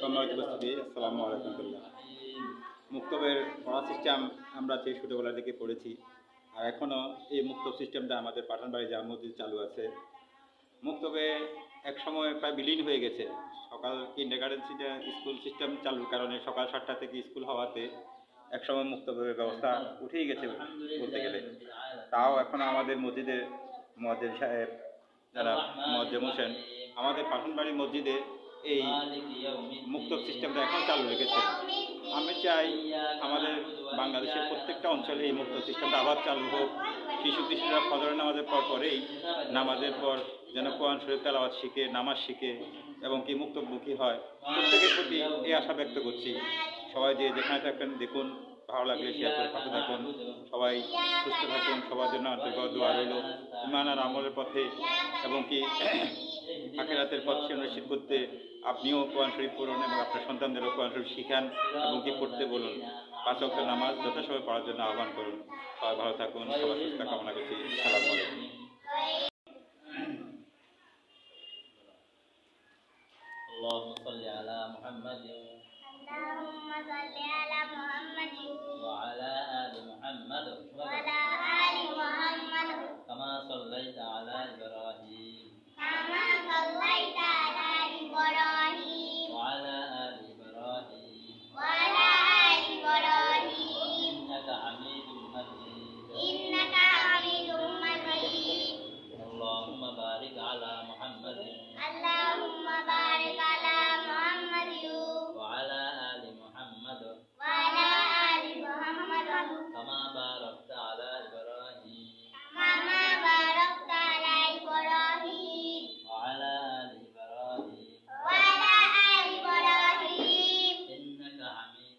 সম্মানিত উপস্থিতি, আসসালামু আলাইকুম। মুক্তবের পড়া সিস্টেম আমরা সেই ছোটোবেলা থেকে পড়েছি, আর এখনও এই মুক্তব সিস্টেমটা আমাদের পাঠানবাড়ি জামে মসজিদ চালু আছে। মুক্তবে এক সময় প্রায় বিলীন হয়ে গেছে। সকাল কিন্ডারগার্টেন স্কুল সিস্টেম চালুর কারণে সকাল 7টা থেকে স্কুল হওয়াতে একসময় মুক্তবের ব্যবস্থা উঠেই গেছে বলতে গেলে। তাও এখন আমাদের মসজিদের মুয়াজ্জিন সাহেব যারা মুয়াজ্জিম হোসেন আমাদের পাঠানবাড়ি মসজিদে এই মুক্তব সিস্টেমটা এখন চালু রেখেছে। আমি চাই আমাদের বাংলাদেশের প্রত্যেকটা অঞ্চলে এই মুক্তব সিস্টেমটা আবার চালু হোক। শিশুরা ফজরের নামাজের পরেই নামাজের পর যেন কোরআন শরীফ তেলাওয়াত শিখে, নামাজ শিখে এবং কি মুক্তবমুখী হয়। প্রত্যেকের প্রতি এই আশা ব্যক্ত করছি। সবাই যে যেখানে থাকেন দেখুন, ভালো লাগলে শেয়ার করে পাশে থাকুন। সবাই সুস্থ থাকুন, সবার জন্য আন্তরিক দোয়া রইল। ইমান আর আমলের পথে এবং কি আখিরাতের পথে নিশ্চিত করতে আপনিও কোরআন শরীফ পড়ুন এবং আপনার সন্তানদেরও কোরআন শরীফ শিখান এবং কি পড়তে বলুন। 5 ওয়াক্ত নামাজ যথাসময়ে পড়ার জন্য আহ্বান করুন। সবাই ভালো থাকুন, সবার সুস্থতা কামনা করছি। আসসালামু আলাইকুম। اللهم صل على محمد وعلى آل محمد كما صليت على إبراهيم وعلى آل إبراهيم إنك حميد مجيد اللهم بارك على محمد وعلى آل محمد كما باركت على إبراهيم وعلى آل إبراهيم إنك حميد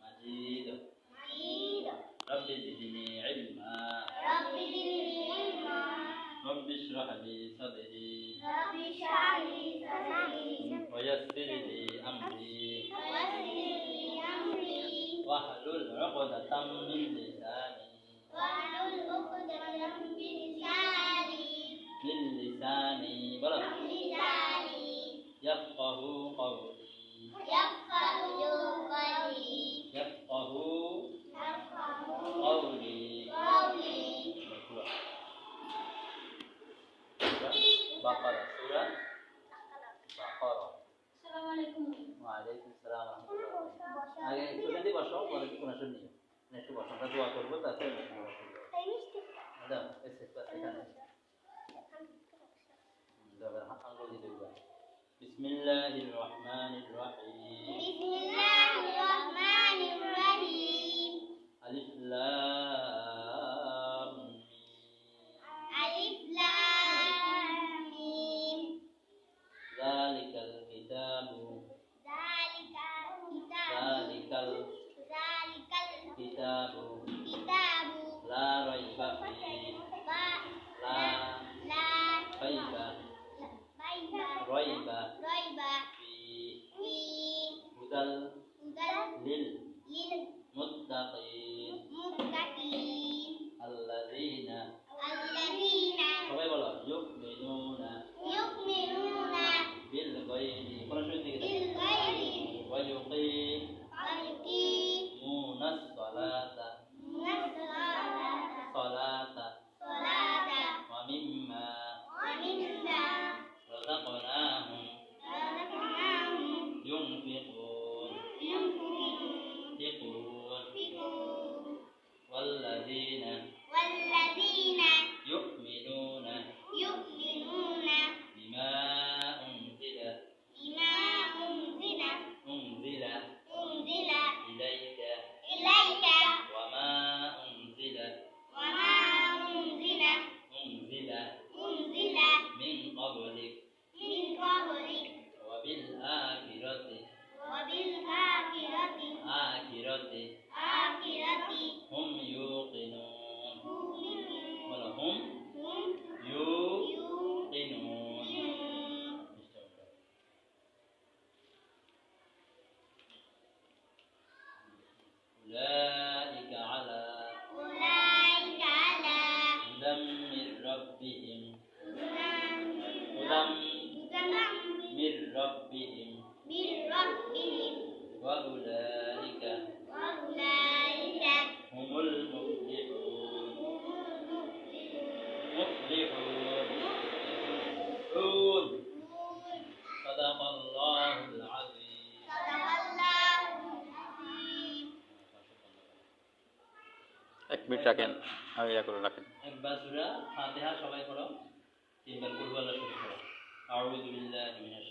مجيد رب زدني علما رب اشرح لي صدري ويسر لي أمري واحلل عقدة من لساني يفقه قولي بقرة سورة بقرة ওয়ালাইকুম আসসালাম ওয়া রাহমাতুল্লাহ। আগে একটু বসো, পরে কোন শুনি না, একটু বসো, আমরা দোয়া করব তারপরে দাও এসে এখানে দাও আঙ্গুল দিয়ে দেব। বিসমিল্লাহির রহমানির রহিম আলিফ লাম মিম যালিকাল কিতাবু লা রাইবা ফিহি হুদাল লিল মুত্তাকিন আল্লাযীনা সবাই বলো ইউমিনুনা বিল গায়বি কোন শুরু থেকে ওয়া ইউকিমুনাস সালাতা ওয়া মিম্মা রাযাকনাহুম হুদাম মির রাব্বিহিম ওয়া উলাইকা হুমুল মুফলিহুন মুফলিহুন সাদাকাল্লাহুল আযীম। এক মিনিট রাখেন, আর ইয়া করে রাখেন। একবার সূরা ফাতিহা সবাই পড়ো, তিনবার কুল ওয়ালা শুরু করো। আউযু বিল্লাহি মিনাশ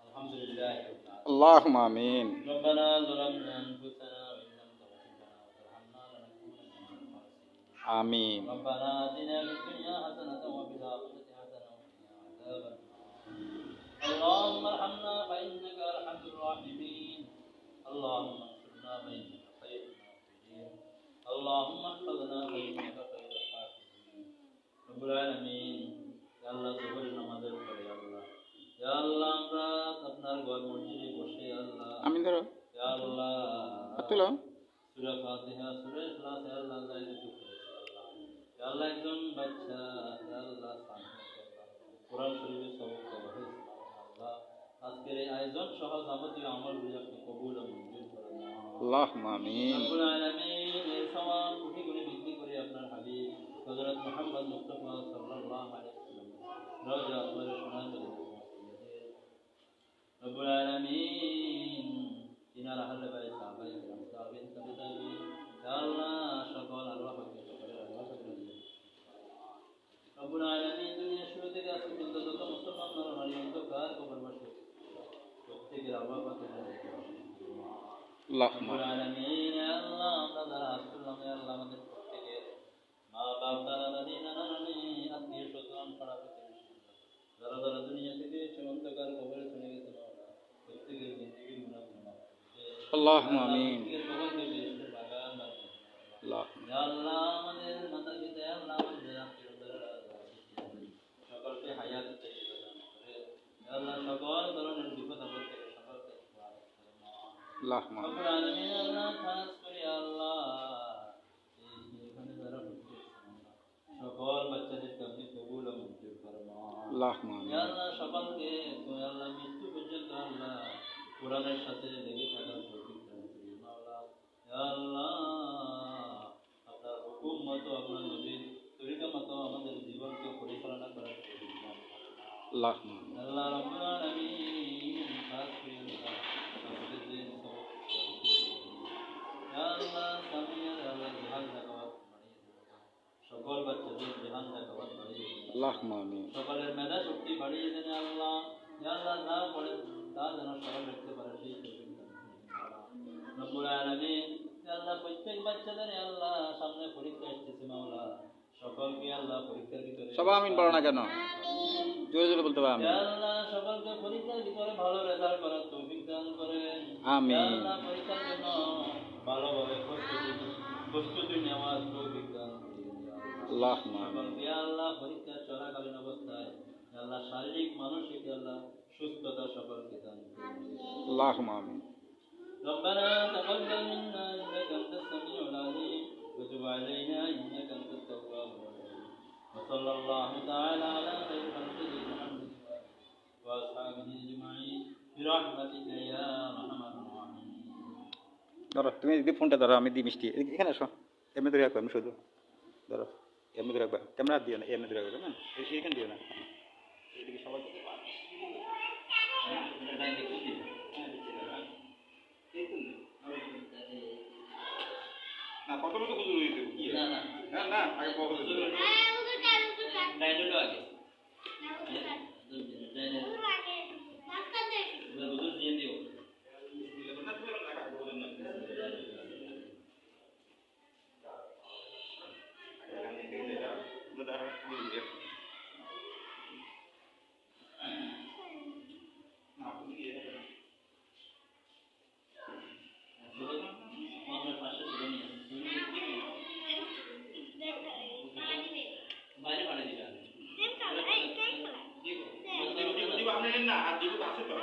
আলহামদুলিল্লাহি রাব্বিল আলামিন। আল্লাহুম্মা আমিন। রব্বানা যালামনা আনফুসানা ওয়া ইন লাম তাগফির লানা ওয়া তারহামনা লানাকুনান্না মিনাল খাসিরিন। আমিন। ربنا آتنا في الدنيا حسنة وفي الآخرة حسنة وقنا عذاب النار. اللهم ارحمنا فإنك أرحم الراحمين. اللهم انصرنا فإنك خير الناصرين. اللهم احفظنا فإنك خير الحافظين. رب العالمين يا الله ظهر নামাজের পরে আল্লাহ ইয়া আল্লাহ আমরা আপনার ঘর মসজিদে বসে আল্লাহ আমিন ধরো, ইয়া আল্লাহ তুলো। সূরা ফাতিহা সূরা ইখলাস ইয়া আল্লাহ যাইতে করেছি আল্লাহ ইয়া আল্লাহ একজন বাচ্চা ইয়া আল্লাহ কোরআন শরীফের সবক পড়ে আল্লাহ আজকের এই আয়োজন সহ যাবতীয় আমলগুলো আপনি কবুল ও মঞ্জুর করে নাও। আল্লাহুম্মা আমিন। রব্বুল আলামিন এর সওয়াব কোটি কোটি বৃদ্ধি করে আপনার হাবিব হযরত মুহাম্মদ মুস্তাফা সাল্লাল্লাহু আলাইহি ওয়াসাল্লাম রওজা আপনার শোনা চলে রব্বুল আলামিন তিনার আহলে বাইত সাহাবায়ে কিরাম তাবিঈন তাবিঈন ইয়া আল্লাহ সকল আল্লাহ পাকের সকলের আল্লাহ পাকের রব্বুল আলামিন দুনিয়া শুরু থেকে আজ পর্যন্ত যত মুসলমান নরনারী অন্ধকার কবরবাসী প্রত্যেকের আল্লাহ পাকের আল্লাহুম্মা রব্বুল আলামিন ইয়া আল্লাহ আমরা যারা আজ করলাম ইয়া আল্লাহ আমাদের প্রত্যেকের মা বাপ দাদা দাদি নানা নানি আত্মীয় স্বজন পাড়া প্রতিবেশী যারা যারা দুনিয়া থেকে সে অন্ধকার কবরে চলে গেছে প্রত্যেকের জিন্দেগি গুনাহ মাফ আল্লাহুম্মা আমিন। আল্লাহ ইয়া আল্লাহ আমাদের মাতা পিতা ইয়া আল্লাহ আমাদের আত্মীয়রা সকলকে হায়াত তাইয়্যিবা দান করে ইয়া আল্লাহ সকল ধরনের বিপদ আপদ থেকে সকলকে আল্লাহুম্মা রব্বুল আলামিন আল্লাহ খাস করে আল্লাহ এখানে যারা সকল বাচ্চাদেরকে আপনি কবুল ও মঞ্জুর ফরমান। আল্লাহুম্মা ইয়া আমিন। আল্লাহ সকলকে তুমি আল্লাহ মৃত্যু পর্যন্ত আল্লাহ কোরআনের সাথে লেগে থাকার তৌফিক দান করুন মাওলা। ইয়া আল্লাহ আপনার হুকুম মতো আপনার নবীর তরিকা মতো আমাদের জীবনকে পরিচালনা করার তৌফিক দান করুন আল্লাহুম্মা আমিন। আল্লাহ রাব্বুল আলামিন খাস করে আল্লাহ আমাদের যে ইয়া আল্লাহ সামিয়ার আল্লাহ জিহাদ দাওয়াত বাড়িয়ে দিন সকল বাচ্চাদের জিহাদ দাওয়াত বাড়িয়ে দিন আল্লাহুম্মা আমিন। সকলের মেধা শক্তি বাড়িয়ে দেন আল্লাহ ইয়া আল্লাহ যা পড়ে তা যেন সরল রাখতে পারে সেই তৌফিক দান করুন রব্বুল আলামিন ইয়া আল্লাহ প্রত্যেক বাচ্চাদের ইয়া আল্লাহ সামনে পরীক্ষা আসছে মাওলা সকলকে আল্লাহ পরীক্ষার ভিতরে সবাই আমিন বলো না কেন? জোরে জোরে বলতে হবে আমিন। ইয়া আল্লাহ সকলকে পরীক্ষার ভিতরে ভালো রেজাল্ট করার তৌফিক দান করেন আমিন। ইয়া আল্লাহ পরীক্ষার জন্য ভালোভাবে প্রস্তুতি নেওয়ার তৌফিক দান করেন আল্লাহুম্মা আমিন। সকলকে ইয়া আল্লাহ পরীক্ষা চলাকালীন অবস্থায় ইয়া আল্লাহ শারীরিক মানসিক ইয়া আল্লাহ সুস্থতা সকলকে দান করুন আল্লাহুম্মা আমিন। ربنا تقبل منا إنك أنت السميع العليم وتب علينا إنك أنت التواب الرحيم وصلى الله تعالى على خير خلقه محمد وأصحابه أجمعين برحمتك يا أرحم الراحمين ধরো, তুমি যদি ফোনটা ধরো, আমি দিই মিষ্টি। এখানে আসো, এমনি ধরে রাখবো, আমি শুধু ধরো, এমনি ধরে রাখবা, ক্যামেরা দিও না, এমনি ধরে রাখবে না, এখানে দিও না, এদিকে সবাই না কত মতো হুজুর হইতে কি না না না না আগে কত হুজুর ডাইনোলো আগে হুজুর দিয়ে দিও বাইরে পাঠিয়ে দিবে না আর দিব আছে তো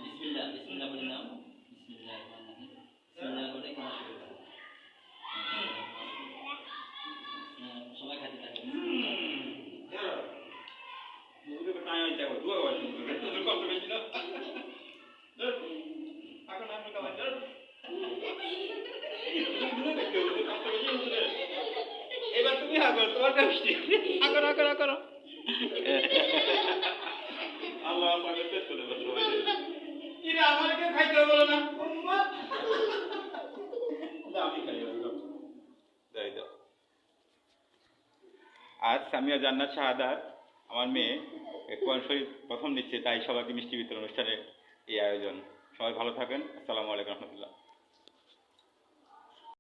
বিসমিল্লাহ বিসমিল্লাহ বলে নাও বিসমিল্লাহ বিসমিল্লাহ বলে কাজ শুরু করো সবাই খাতে থাকে এবার তুমি হা করো, তোমার মিষ্টি হা করো, হা করো, হা করো। আল্লাহ পাকে পেট করে দেবে সবাই। এরা আমাকে খাইতে হবে বলো না। আমি খাই তাই তো। আজ সামিয়া জান্নাত শাহাদাত আমার মেয়ে কোরআন শরীফ প্রথম নিচ্ছে, তাই সবাইকে মিষ্টি বিতরণ অনুষ্ঠানে এই আয়োজন। সবাই ভালো থাকেন। আসসালামু আলাইকুম রহমতুল্লাহ।